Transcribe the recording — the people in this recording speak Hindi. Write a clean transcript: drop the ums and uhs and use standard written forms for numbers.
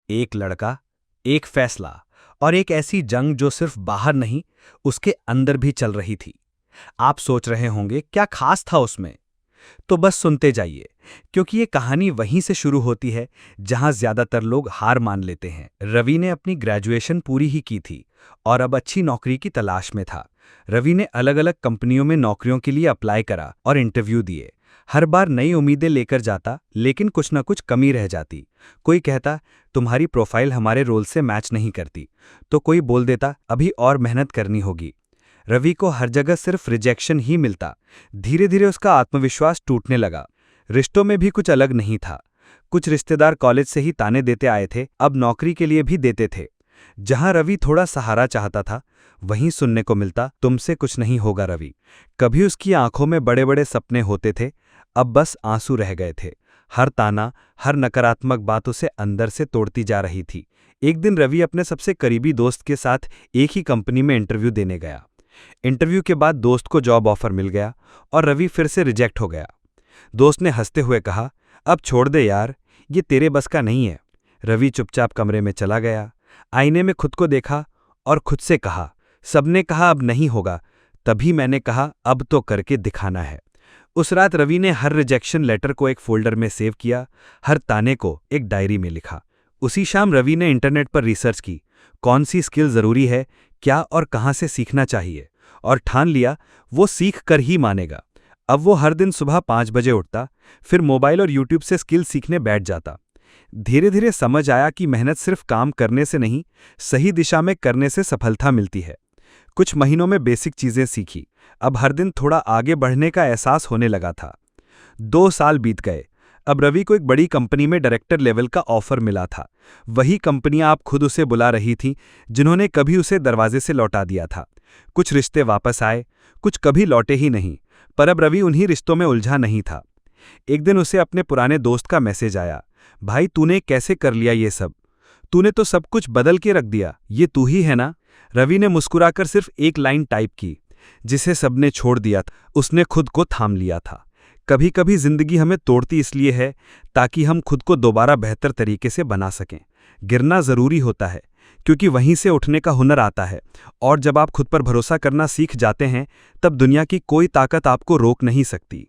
एक लड़का, एक फैसला और एक ऐसी जंग जो सिर्फ बाहर नहीं, उसके अंदर भी चल रही थी। आप सोच रहे होंगे क्या खास था उसमें? तो बस सुनते जाइए, क्योंकि ये कहानी वहीं से शुरू होती है जहां ज्यादातर लोग हार मान लेते हैं। रवि ने अपनी ग्रेजुएशन पूरी ही की थी और अब अच्छी नौकरी की तलाश में था। रवि ने अलग अलग कंपनियों में नौकरियों के लिए अप्लाई करा और इंटरव्यू दिए। हर बार नई उम्मीदें लेकर जाता, लेकिन कुछ न कुछ कमी रह जाती। कोई कहता, तुम्हारी प्रोफाइल हमारे रोल से मैच नहीं करती, तो कोई बोल देता, अभी और मेहनत करनी होगी। रवि को हर जगह सिर्फ रिजेक्शन ही मिलता। धीरे धीरे उसका आत्मविश्वास टूटने लगा। रिश्तों में भी कुछ अलग नहीं था। कुछ रिश्तेदार कॉलेज से ही ताने देते आए थे, अब नौकरी के लिए भी देते थे। जहां रवि थोड़ा सहारा चाहता था, वहीं सुनने को मिलता, तुमसे कुछ नहीं होगा रवि। कभी उसकी आंखों में बड़े बड़े सपने होते थे, अब बस आंसू रह गए थे। हर ताना, हर नकारात्मक बात उसे अंदर से तोड़ती जा रही थी। एक दिन रवि अपने सबसे करीबी दोस्त के साथ एक ही कंपनी में इंटरव्यू देने गया। इंटरव्यू के बाद दोस्त को जॉब ऑफर मिल गया और रवि फिर से रिजेक्ट हो गया। दोस्त ने हंसते हुए कहा, अब छोड़ दे यार, ये तेरे बस का नहीं है। रवि चुपचाप कमरे में चला गया, आईने में खुद को देखा और खुद से कहा, सबने कहा अब नहीं होगा, तभी मैंने कहा अब तो करके दिखाना है। उस रात रवि ने हर रिजेक्शन लेटर को एक फोल्डर में सेव किया, हर ताने को एक डायरी में लिखा। उसी शाम रवि ने इंटरनेट पर रिसर्च की, कौन सी स्किल जरूरी है, क्या और कहां से सीखना चाहिए, और ठान लिया वो सीख कर ही मानेगा। अब वो हर दिन सुबह 5 बजे उठता, फिर मोबाइल और यूट्यूब से स्किल सीखने बैठ जाता। धीरे धीरे समझ आया कि मेहनत सिर्फ काम करने से नहीं, सही दिशा में करने से सफलता मिलती है। कुछ महीनों में बेसिक चीजें सीखी, अब हर दिन थोड़ा आगे बढ़ने का एहसास होने लगा था। 2 साल बीत गए। अब रवि को एक बड़ी कंपनी में डायरेक्टर लेवल का ऑफर मिला था। वही कंपनियां आप खुद उसे बुला रही थीं, जिन्होंने कभी उसे दरवाजे से लौटा दिया था। कुछ रिश्ते वापस आए, कुछ कभी लौटे ही नहीं, पर अब रवि उन्हीं रिश्तों में उलझा नहीं था। एक दिन उसे अपने पुराने दोस्त का मैसेज आया, भाई तूने कैसे कर लिया ये सब? तूने तो सब कुछ बदल के रख दिया, ये तू ही है ना? रवि ने मुस्कुराकर सिर्फ एक लाइन टाइप की, जिसे सबने छोड़ दिया था, उसने खुद को थाम लिया था। कभी कभी जिंदगी हमें तोड़ती इसलिए है ताकि हम खुद को दोबारा बेहतर तरीके से बना सकें। गिरना जरूरी होता है, क्योंकि वहीं से उठने का हुनर आता है। और जब आप खुद पर भरोसा करना सीख जाते हैं, तब दुनिया की कोई ताकत आपको रोक नहीं सकती।